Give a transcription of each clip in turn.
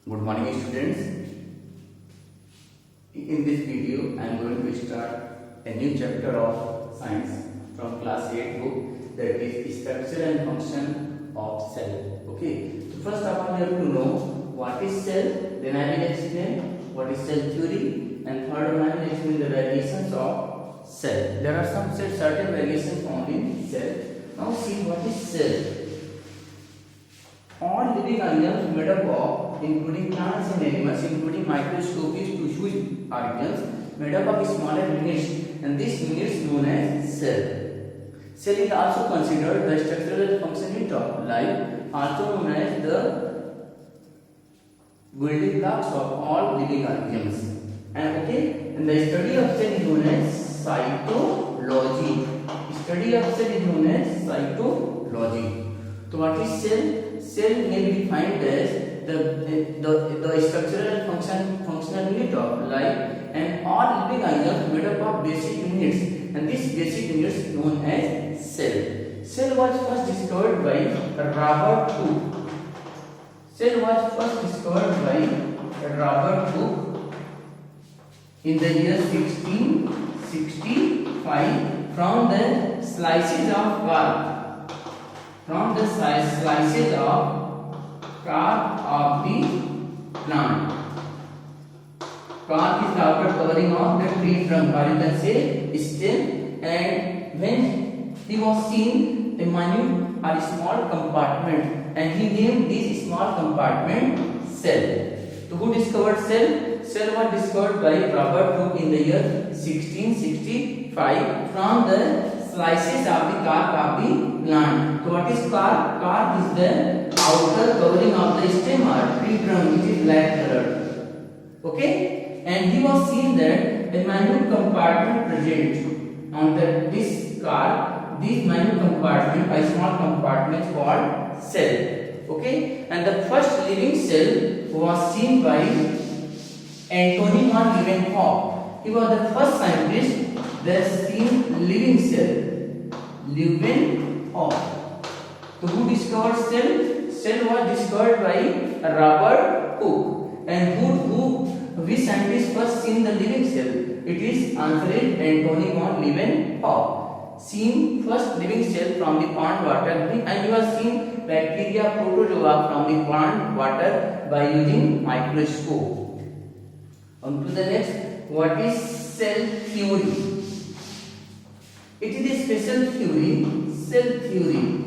Good morning students. In this video I am going to start a new chapter of science from class 8 book, that is structure and function of cell. Okay, so first of all you have to know what is cell, then I will explain what is cell theory, and third one I will explain the variations of cell. There are some certain variations found in cell. Now see what is cell. All living organisms made up of, including plants and animals, including microscopic to huge organisms, made up of smaller units, and this unit is known as cell. Cell is also considered the structural and functional unit of life, also known as the building blocks of all living organisms. And the study of cell is known as cytology. Study of cell is known as cytology. So what is cell? Cell may be defined as the structural and functional unit of life, and all living organisms made up of basic units, and this basic units is known as cell. Cell was first discovered by Robert Hooke. Cell was first discovered by Robert Hooke in the year 1665 from the slices of bark. From the slices of bark of the plant. Bark is the outer covering of the tree trunk, or you can say stem. And when he was seen a minute or small compartment, and he named this small compartment cell. So who discovered cell? Cell was discovered by Robert Hooke in the year 1665 from the slices of the bark of the plant. So what is bark? Bark is the outer covering of the stem or tree trunk, which is black colored. Okay, and he was seen that a minute compartment present on this bark. This minute compartment, a small compartment called cell. Okay, and the first living cell was seen by Antony van Leeuwenhoek. He was the first scientist that seen living cell. Leeuwenhoek. So who discovered cell? Cell was discovered by Robert Hooke. And which scientist first seen the living cell? It is answer is Antony van Leeuwenhoek. Seen first living cell from the pond water, and you have seen bacteria protozoa from the pond water by using microscope. On to the next, what is cell theory? It is a special theory, cell theory.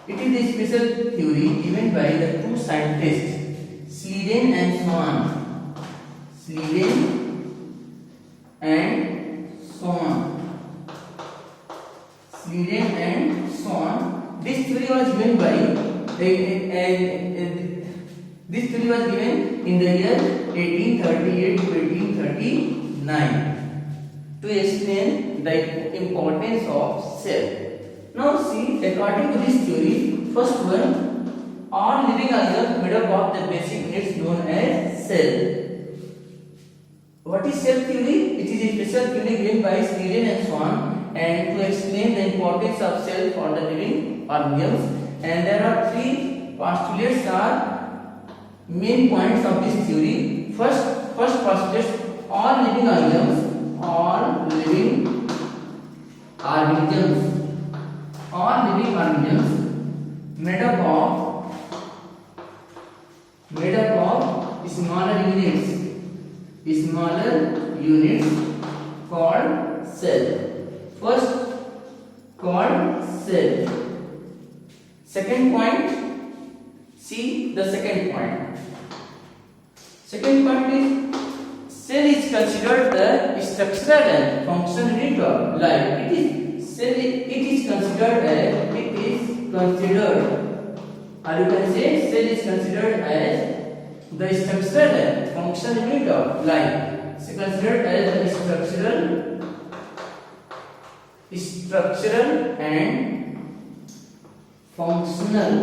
It is a special theory given by the two scientists, Schleiden and Schwann. Schleiden and Schwann. Schleiden and Schwann. This theory was given this theory was given in the year 1838 to 1839 to explain the importance of cell. Now see, according to this theory, first one, all living organisms made up of the basic units known as cell. What is cell theory? It is a special theory given by Schleiden and Schwann, and to explain the importance of cell for the living organisms. And there are three postulates are main points of this theory. First postulate: all living organisms made up of smaller units called cell. First called cell. Second point, see the second point. Second point is cell is considered the structural and functional unit of life. It is considered, or you can say cell is considered as the structural and functional unit of life. It is considered as the structural and functional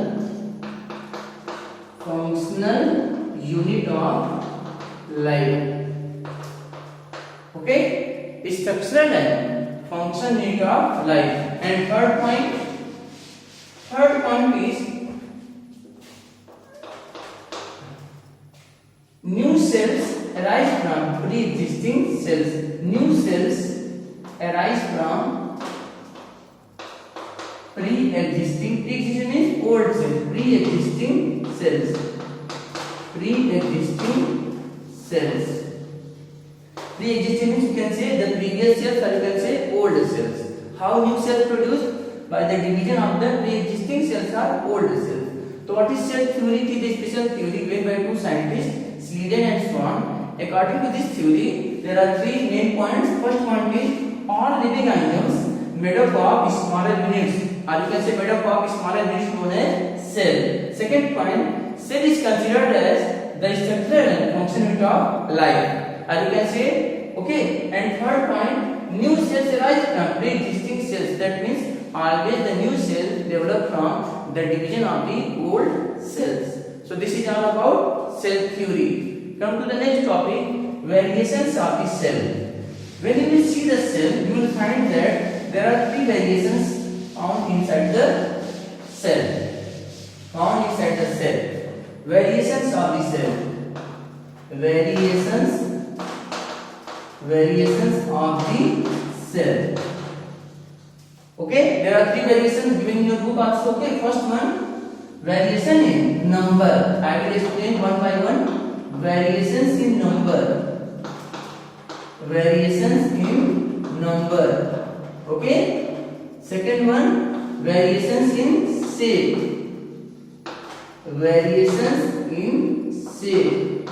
unit of life. Okay, structural and functional unit of life. And third point is New cells arise from pre-existing cells. New cells arise from pre-existing. Pre-existing means old cells. Pre-existing cells. Pre-existing cells. Pre-existing means you can say the previous cells or you can say old cells. How new cells produced? By the division of the pre-existing cells are old cells. So what is cell theory? It is a special theory made by two scientists, Sleeden and Swan. According to this theory, there are three main points. First point is all living organisms made up of smaller units, or you can say made up of smaller units known as cell. Second point, cell is considered as the structural and functional unit of life, or you can say okay. And third point, new cells arise from pre-existing cells. That means always the new cells develop from the division of the old cells. So this is all about cell theory. Come to the next topic, variations of the cell. When you will see the cell, you will find that there are three variations found inside the cell. Found inside the cell. Variations of the cell. Variations of the cell. Okay, there are three variations given in your book also. Okay, first one, variation in number. I will explain one by one. Variations in number. Variations in number. Okay. Second one, variations in shape. Variations in shape.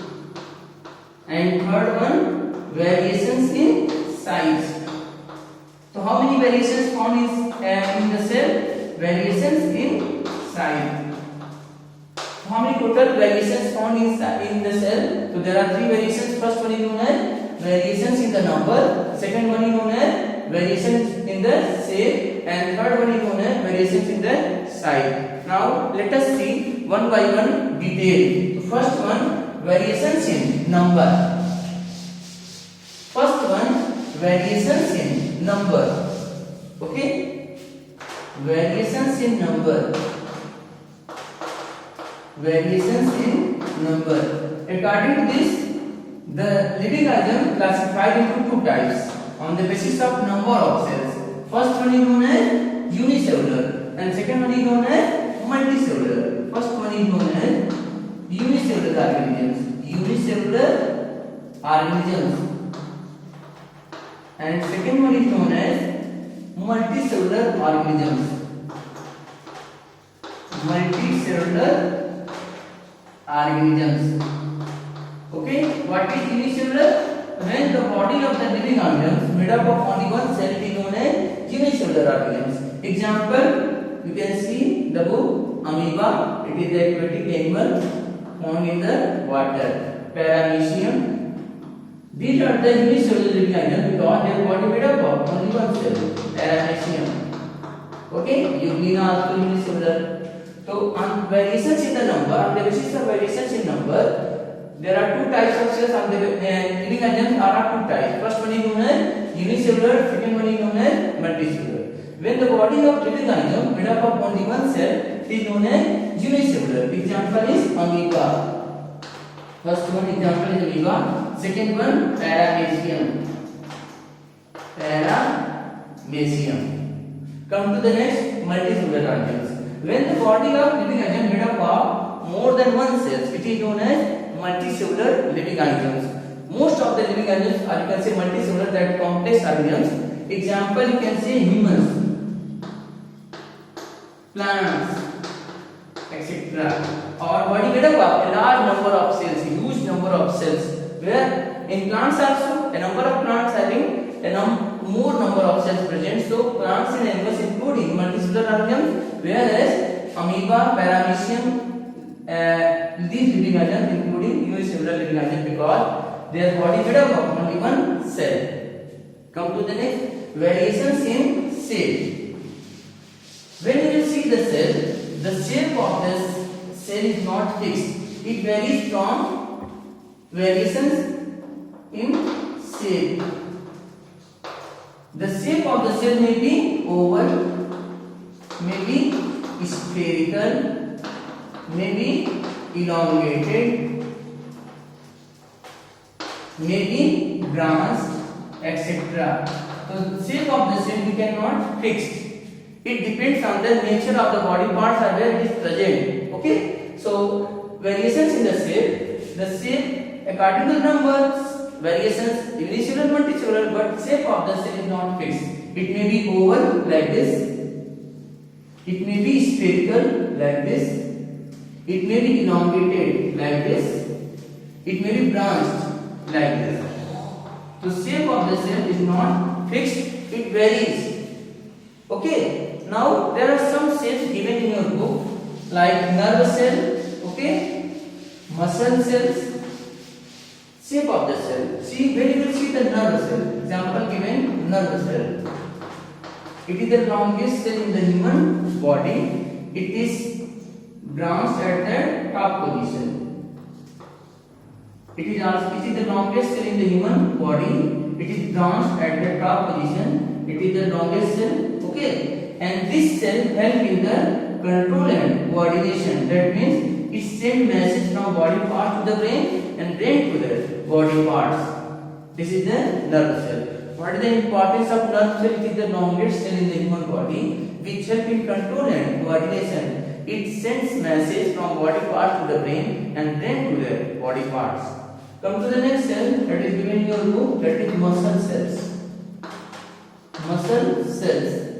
And third one, variations in size. So how many variations found in the cell? Variations in size. So how many total variations found in the cell? So there are three variations. First one is known as variations in the number. Second one is known as variations in the shape. And third one is known as variations in the size. Now let us see one by one detail. So first one, variations in number. First one, variations in number. Okay, variations in number. Variations in number. According to this, the living organism classified into two types on the basis of number of cells. First one is known as unicellular and second one is known as multicellular. First one is known as unicellular organisms. Unicellular organisms. And second one is known as multicellular organisms. Multicellular organisms. Okay, what is unicellular? When the body of the living organisms made up of only one cell is known as unicellular organisms. Example, you can see the book amoeba. It is the aquatic animal found in the water. Paramecium. These are the unicellular living organisms because their body made up of only one cell, paramecium. Okay, Euglena also unicellular. So on variations in the number, on the basis of variations in number, there are two types of cells on the living organisms are two types. First one is known as unicellular, second one is known as multicellular. When the body of living organism made up of only one cell, it is known as unicellular. Example is amoeba. First one example is amoeba. Second one, paramecium. Paramecium. Come to the next, multicellular organisms. When the body of living organism made up of more than one cells, it is known as multicellular living organisms. Most of the living organisms, or you can say multicellular, that complex organisms. Example, you can say humans, plants, etc. Our body made up of a large number of cells, huge number of cells. Where in plants also, a number of plants having more number of cells present. So plants and animals including multicellular organisms, whereas amoeba, paramecium, these living organisms including unicellular living organisms because their body made up of only one cell. Come to the next, variations in shape. When you will see the shape of the cell is not fixed. It varies from variations in shape. The shape of the cell may be oval, may be spherical, may be elongated, may be branched, etc. So shape of the cell we cannot fix. It depends on the nature of the body parts are where it is present. Okay. So variations in the shape according to the numbers, variations unicellular, multicellular, but shape of the cell is not fixed. It may be oval like this. It may be spherical like this. It may be elongated like this. It may be branched like this. The shape of the cell is not fixed. It varies. Okay. Now there are some shapes given in your book like nerve cell, okay, muscle cells. Shape of the cell. See, where you will see the nerve cell. Example given, nerve cell. It is the longest cell in the human body. It is branched at the top position. It is the longest cell in the human body. It is branched at the top position. It is the longest cell. Okay. And this cell help in the control and coordination. That means it sends message from body parts to the brain and brain to the body parts. This is the nerve cell. What is the importance of nerve cell? It is the longest cell in the human body which help in control and coordination. It sends message from body parts to the brain and brain to the body parts. Come to the next cell that is given in your book, that is muscle cells. Muscle cells.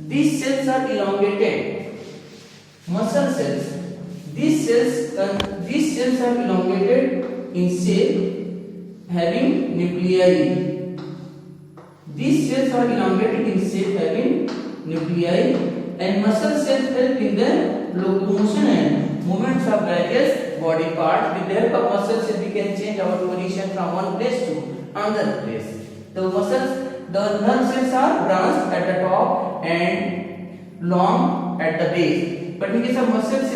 These cells are elongated. Muscle cells. These cells are elongated in shape, having nuclei. These cells are elongated in shape, having nuclei, and muscle cells help in the locomotion and movements of various body parts. With the help of muscle cells, we can change our position from one place to another place. The nerve cells are branched at the top and long at the base. But in case of muscle cells,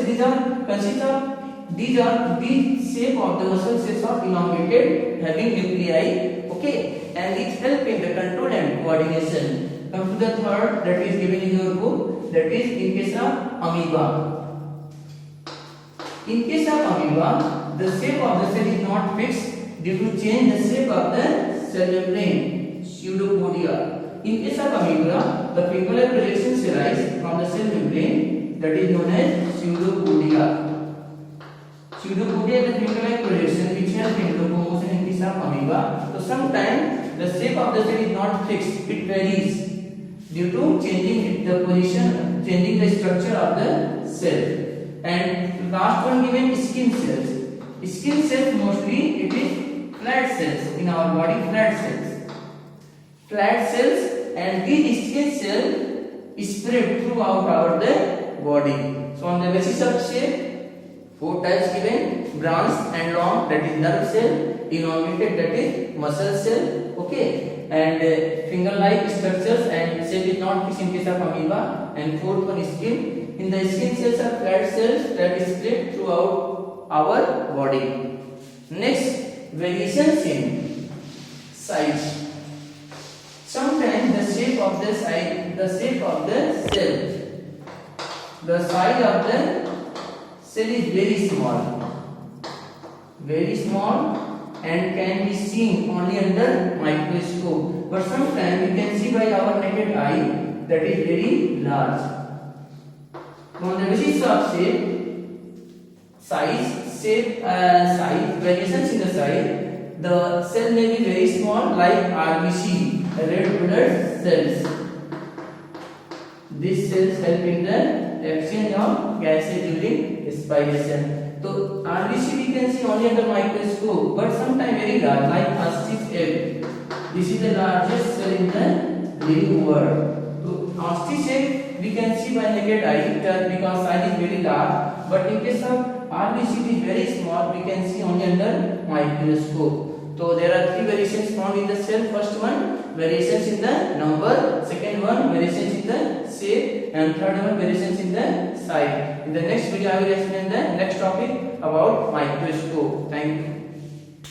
these shape of the muscle cells are elongated, having nuclei. Okay, and it help in the control and coordination. Come to the third that is given in your book. That is in case of amoeba. In case of amoeba, the shape of the cell is not fixed due to change the shape of the cell membrane. Pseudopodia. In case of amoeba, the finger-like projections arise from the cell membrane, that is known as pseudopodia. Pseudopodia is the finger-like projection which help in locomotion in case of amoeba. So sometimes the shape of the cell is not fixed; it varies due to changing the position, changing the structure of the cell. And last one given, skin cells. Skin cells mostly it is flat cells in our body. Flat cells, and these skin cells spread throughout our the body. So on the basis of shape, four types given: branched and long, that is nerve cell; elongated, that is muscle cell. Okay, and finger-like structures and shape is not fixed in case of amoeba. And fourth one is skin. In the skin cells are flat cells that is spread throughout our body. Next, variations in size. Sometimes the shape of the cell, the size of the cell is very small, and can be seen only under microscope. But sometimes we can see by our naked eye that is very large. On the basis of variations in the size, the cell may be very small, like RBC, red blood cells. These cells help in the exchange of gases during respiration. So RBC we can see only under microscope, but sometimes very large, like ostrich egg. This is the largest cell in the living world. So ostrich egg we can see by naked eye because size is very large, but in case of RBC it is very small, we can see only under microscope. So there are three variations found in the cell. First one, variations in the number. Second one, variations in the shape. And third one, variations in the size. In the next video, I will explain the next topic about microscope. Thank you.